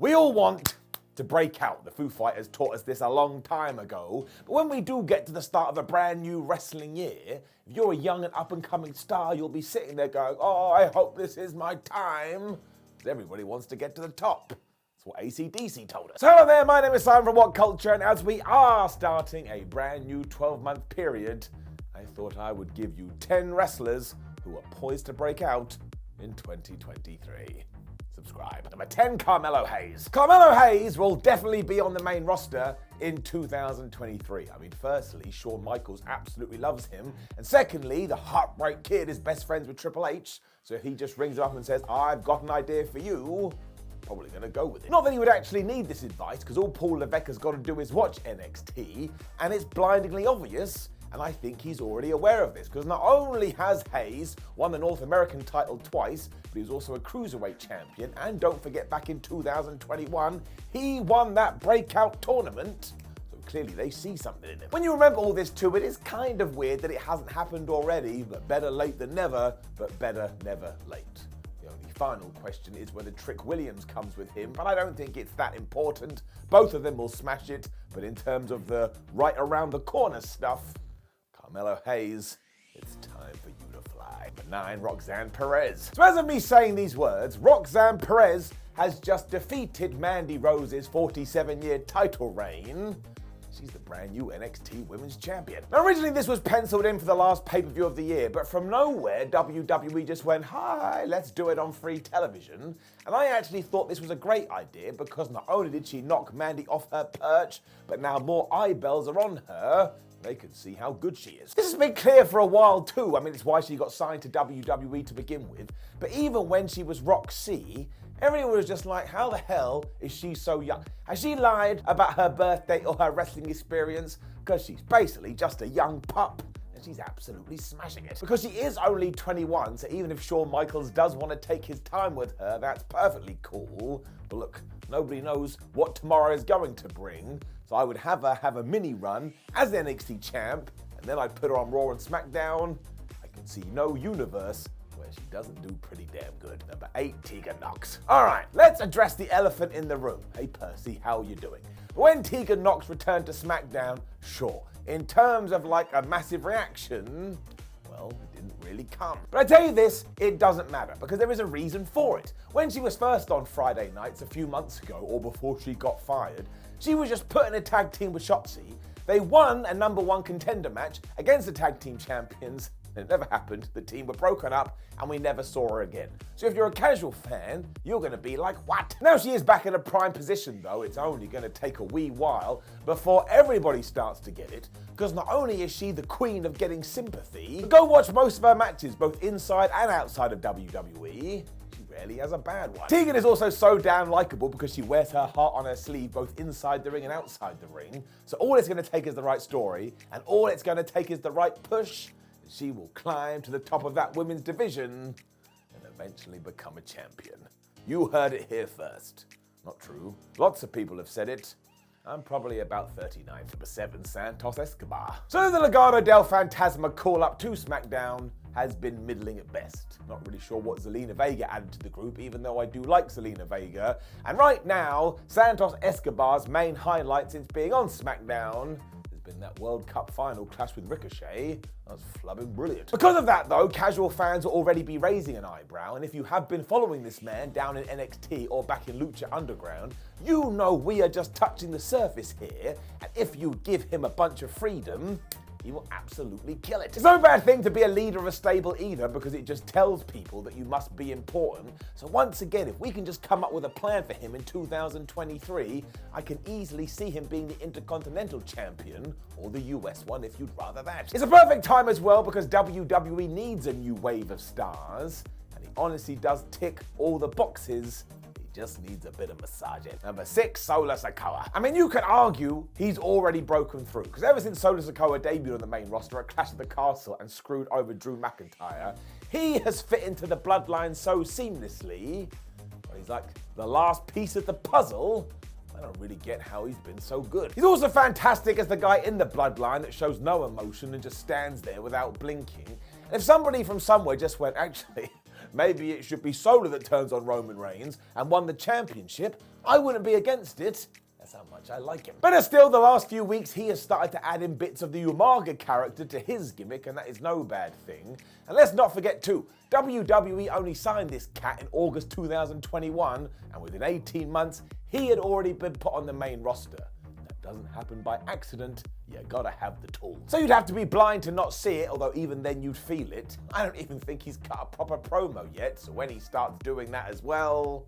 We all want to break out. The Foo Fighters taught us this a long time ago. But when we do get to the start of a brand new wrestling year, if you're a young and up-and-coming star, you'll be sitting there going, oh, I hope this is my time. Because everybody wants to get to the top. That's what AC/DC told us. So hello there, my name is Simon from What Culture, and as we are starting a brand new 12-month period, I thought I would give you 10 wrestlers who are poised to break out in 2023. Subscribe. Number 10, Carmelo Hayes. Carmelo Hayes will definitely be on the main roster in 2023. I mean, firstly, Shawn Michaels absolutely loves him. And secondly, the Heartbreak Kid is best friends with Triple H. So if he just rings him up and says, I've got an idea for you, probably going to go with it. Not that he would actually need this advice, because all Paul Levesque has got to do is watch NXT, and it's blindingly obvious. And I think he's already aware of this, because not only has Hayes won the North American title twice, but he was also a Cruiserweight champion. And don't forget, back in 2021, he won that breakout tournament. So clearly they see something in him. When you remember all this too, it is kind of weird that it hasn't happened already, but better late than never, but better never late. The only final question is whether Trick Williams comes with him, but I don't think it's that important. Both of them will smash it, but in terms of the right around the corner stuff, Carmelo Hayes, it's time for you to fly. Number 9, Roxanne Perez. So as of me saying these words, Roxanne Perez has just defeated Mandy Rose's 47-year title reign. She's the brand new NXT Women's Champion. Now originally this was penciled in for the last pay-per-view of the year, but from nowhere, WWE just went, hi, let's do it on free television. And I actually thought this was a great idea, because not only did she knock Mandy off her perch, but now more eyeballs are on her. They can see how good she is. This has been clear for a while too. I mean, it's why she got signed to WWE to begin with. But even when she was Roxy, everyone was just like, how the hell is she so young? Has she lied about her birthday or her wrestling experience? Because she's basically just a young pup. And she's absolutely smashing it. Because she is only 21, so even if Shawn Michaels does want to take his time with her, that's perfectly cool. But look, nobody knows what tomorrow is going to bring. So I would have her have a mini run as the NXT champ, and then I'd put her on Raw and SmackDown. I can see no universe where she doesn't do pretty damn good. Number 8, Tegan Knox. All right, let's address the elephant in the room. Hey Percy, how are you doing? When Tegan Knox returned to SmackDown, sure. In terms of like a massive reaction, well, it didn't really come. But I tell you this, it doesn't matter, because there is a reason for it. When she was first on Friday nights a few months ago, or before she got fired, she was just put in a tag team with Shotzi. They won a number 1 contender match against the tag team champions. It never happened. The team were broken up and we never saw her again. So if you're a casual fan, you're going to be like, what? Now she is back in a prime position though. It's only going to take a wee while before everybody starts to get it. Because not only is she the queen of getting sympathy, but go watch most of her matches, both inside and outside of WWE. Rarely has a bad one. Tegan is also so damn likable because she wears her heart on her sleeve both inside the ring and outside the ring. So all it's going to take is the right story, and all it's going to take is the right push, and she will climb to the top of that women's division and eventually become a champion. You heard it here first. Not true. Lots of people have said it. I'm probably about 39. Number 7, Santos Escobar. So the Legado del Fantasma call-up to SmackDown has been middling at best. Not really sure what Zelina Vega added to the group, even though I do like Zelina Vega. And right now, Santos Escobar's main highlight since being on SmackDown has been that World Cup final clash with Ricochet. That's flubbing brilliant. Because of that though, casual fans will already be raising an eyebrow, and if you have been following this man down in NXT or back in Lucha Underground, you know we are just touching the surface here, and if you give him a bunch of freedom, he will absolutely kill it. It's no bad thing to be a leader of a stable either, because it just tells people that you must be important. So once again, if we can just come up with a plan for him in 2023, I can easily see him being the Intercontinental Champion, or the US one if you'd rather that. It's a perfect time as well because WWE needs a new wave of stars, and he honestly does tick all the boxes. Just needs a bit of massaging. Number 6, Solo Sikoa. I mean, you could argue he's already broken through, because ever since Solo Sikoa debuted on the main roster at Clash of the Castle and screwed over Drew McIntyre, he has fit into the bloodline so seamlessly. But he's like the last piece of the puzzle. I don't really get how he's been so good. He's also fantastic as the guy in the bloodline that shows no emotion and just stands there without blinking. And if somebody from somewhere just went, actually, maybe it should be Solar that turns on Roman Reigns and won the championship, I wouldn't be against it. That's how much I like him. But still, the last few weeks, he has started to add in bits of the Umaga character to his gimmick, and that is no bad thing. And let's not forget too, WWE only signed this cat in August 2021, and within 18 months, he had already been put on the main roster. That doesn't happen by accident. You gotta have the tools. So you'd have to be blind to not see it, although even then you'd feel it. I don't even think he's cut a proper promo yet, so when he starts doing that as well,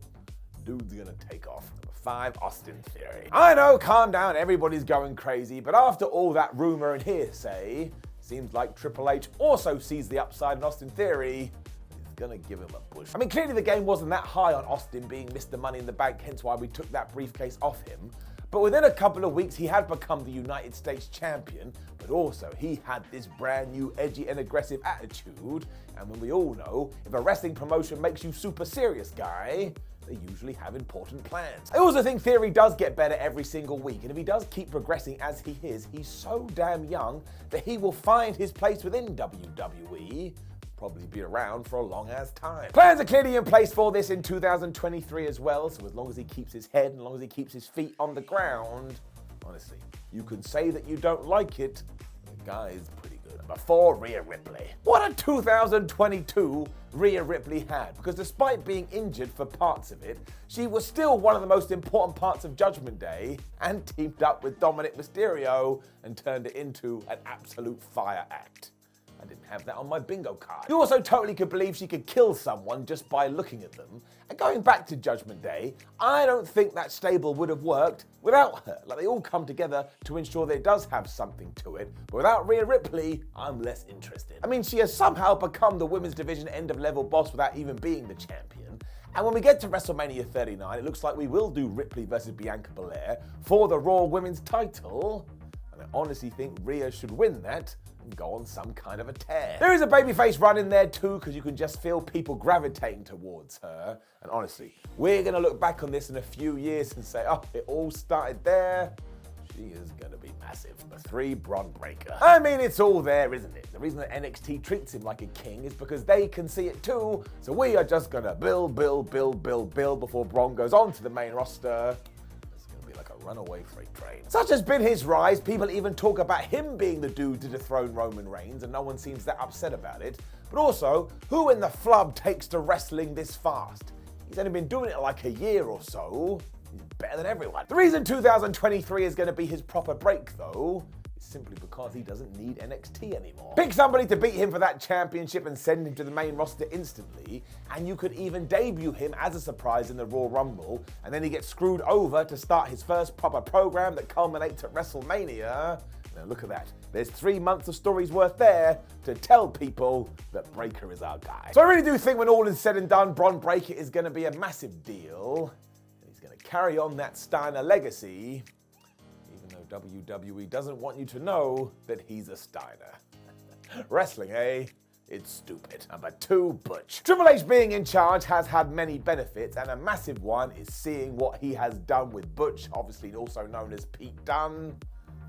dude's gonna take off. Number 5, Austin Theory. I know, calm down, everybody's going crazy, but after all that rumor and hearsay, seems like Triple H also sees the upside in Austin Theory. He's gonna give him a push. I mean, clearly the game wasn't that high on Austin being Mr. Money in the Bank, hence why we took that briefcase off him. But within a couple of weeks, he had become the United States champion, but also he had this brand new edgy and aggressive attitude. And when we all know, if a wrestling promotion makes you super serious, guy, they usually have important plans. I also think Theory does get better every single week, and if he does keep progressing as he is, he's so damn young that he will find his place within WWE. Probably be around for a long ass time. Plans are clearly in place for this in 2023 as well, so as long as he keeps his head and as long as he keeps his feet on the ground, honestly, you can say that you don't like it, the guy is pretty good. Number 4, Rio Ripley. What a 2022 Rio Ripley had, because despite being injured for parts of it, she was still one of the most important parts of Judgment Day and teamed up with Dominic Mysterio and turned it into an absolute fire act. I didn't have that on my bingo card. You also totally could believe she could kill someone just by looking at them. And going back to Judgment Day, I don't think that stable would have worked without her. Like, they all come together to ensure that it does have something to it. But without Rhea Ripley, I'm less interested. I mean, she has somehow become the women's division end-of-level boss without even being the champion. And when we get to WrestleMania 39, it looks like we will do Ripley versus Bianca Belair for the Raw Women's title. And I honestly think Rhea should win that and go on some kind of a tear. There is a babyface run in there too, because you can just feel people gravitating towards her. And honestly, we're going to look back on this in a few years and say, oh, it all started there. She is going to be massive. Number 3, Bronbreaker. I mean, it's all there, isn't it? The reason that NXT treats him like a king is because they can see it too. So we are just going to build before Bron goes on to the main roster. Like a runaway freight train. Such has been his rise, people even talk about him being the dude to dethrone Roman Reigns, and no one seems that upset about it. But also, who in the flub takes to wrestling this fast? He's only been doing it like a year or so. He's better than everyone. The reason 2023 is going to be his proper break, though, is simply because he doesn't need NXT anymore. Pick somebody to beat him for that championship and send him to the main roster instantly, and you could even debut him as a surprise in the Royal Rumble, and then he gets screwed over to start his first proper program that culminates at WrestleMania. Now look at that. There's 3 months of stories worth there to tell people that Breaker is our guy. So I really do think when all is said and done, Bronbreaker is going to be a massive deal. He's going to carry on that Steiner legacy, WWE doesn't want you to know that he's a Steiner. Wrestling, eh? It's stupid. Number 2, Butch. Triple H being in charge has had many benefits, and a massive one is seeing what he has done with Butch, obviously also known as Pete Dunne.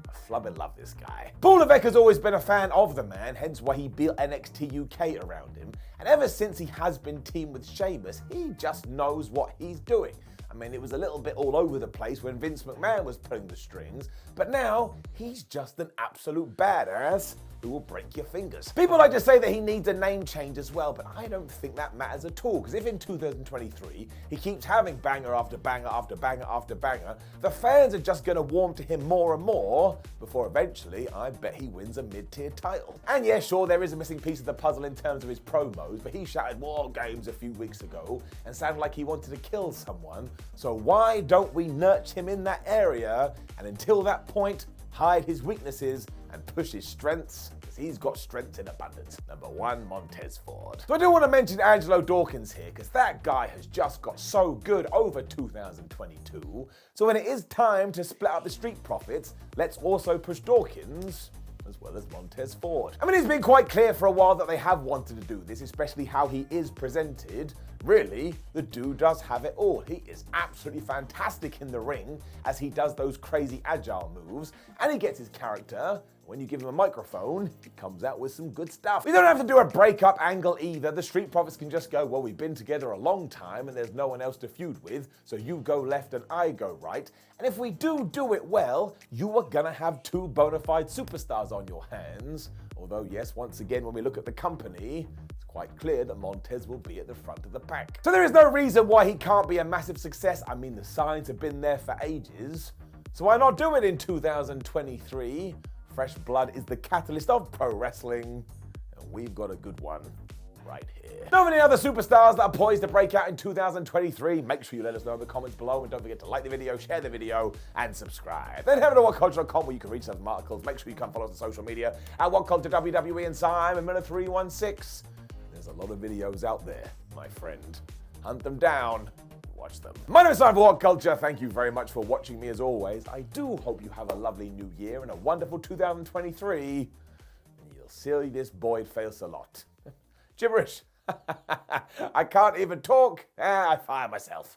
I flubbing love this guy. Paul Levesque has always been a fan of the man, hence why he built NXT UK around him, and ever since he has been teamed with Sheamus, he just knows what he's doing. I mean, it was a little bit all over the place when Vince McMahon was pulling the strings, but now he's just an absolute badass who will break your fingers. People like to say that he needs a name change as well, but I don't think that matters at all, because if in 2023 he keeps having banger after banger after banger after banger, the fans are just going to warm to him more and more before eventually I bet he wins a mid-tier title. And yeah, sure, there is a missing piece of the puzzle in terms of his promos, but he shouted War Games a few weeks ago and sounded like he wanted to kill someone, so why don't we nurture him in that area, and until that point, hide his weaknesses and push his strengths, because he's got strengths in abundance. Number 1, Montez Ford. So I do want to mention Angelo Dawkins here, because that guy has just got so good over 2022. So when it is time to split up the Street Profits, let's also push Dawkins as well as Montez Ford. I mean, it's been quite clear for a while that they have wanted to do this, especially how he is presented. Really, the dude does have it all. He is absolutely fantastic in the ring as he does those crazy agile moves, and he gets his character. When you give him a microphone, he comes out with some good stuff. We don't have to do a breakup angle either. The Street Profits can just go, well, we've been together a long time and there's no one else to feud with, so you go left and I go right. And if we do it well, you are gonna have two bona fide superstars on your hands. Although, yes, once again, when we look at the company, it's quite clear that Montez will be at the front of the pack. So there is no reason why he can't be a massive success. I mean, the signs have been there for ages. So why not do it in 2023? Fresh blood is the catalyst of pro wrestling, and we've got a good one right here. Know of any other superstars that are poised to break out in 2023? Make sure you let us know in the comments below, and don't forget to like the video, share the video, and subscribe. Then head over to whatculture.com where you can read some articles. Make sure you come follow us on social media at WhatCulture WWE and Simon Miller 316. There's a lot of videos out there, my friend. Hunt them down. Watch them. My name is Simon for What Culture. Thank you very much for watching me as always. I do hope you have a lovely new year and a wonderful 2023. You'll see this boy fails a lot. Gibberish. I can't even talk. I fire myself.